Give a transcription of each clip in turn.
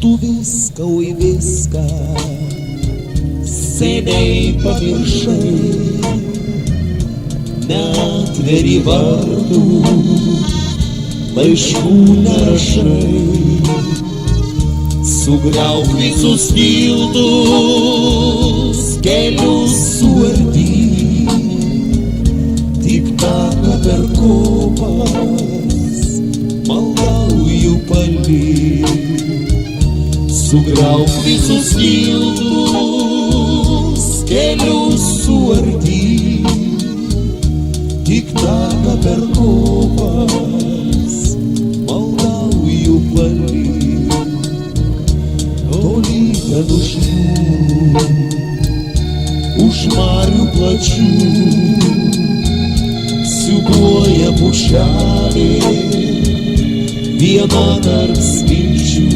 Tu viską į viską seniai pamiršai, neatveri vartų, laiškų nerašai. Sugriauk visus tiltus, kelius suardyk, tik taką per kopas, maldauju palik. Sugriauk visus tiltus, kelius suardyk, tik taką per kopas, maldauju palik. Toli ten už jūrų, už marių plačių, siūbuoja pušelė, viena tarp skilčių.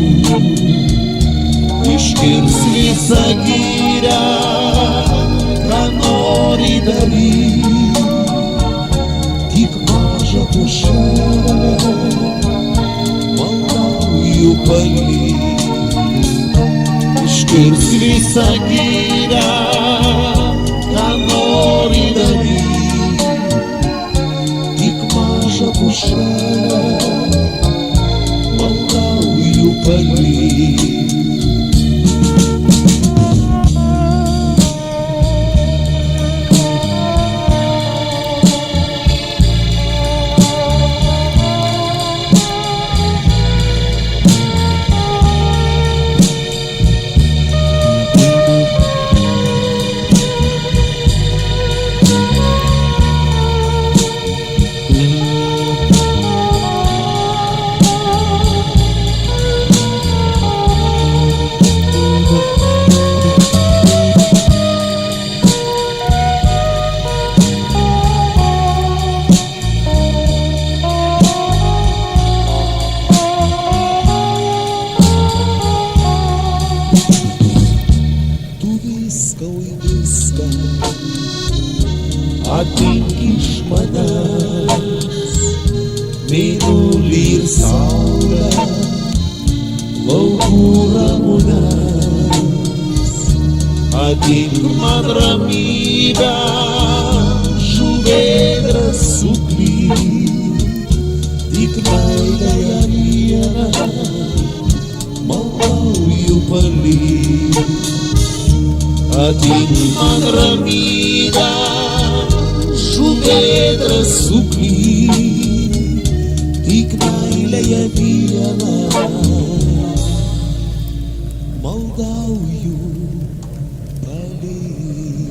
Iškirs visą girią, ką nori daryk, tik mažą pušelę, maldauju palik. Iškirs visą girią, ką nori daryk, tik mažą pušelę, maldauju palik. Atimk iš manęs mėnulį ir saulę, laukų ramunes. Atimk man ramybę, žuvėdrą suplyk, tik meilę ją vieną, maldauju palik. Atimk man ramybę, žuvėdrą suplyk, tik meilę ją vieną, maldauju palik.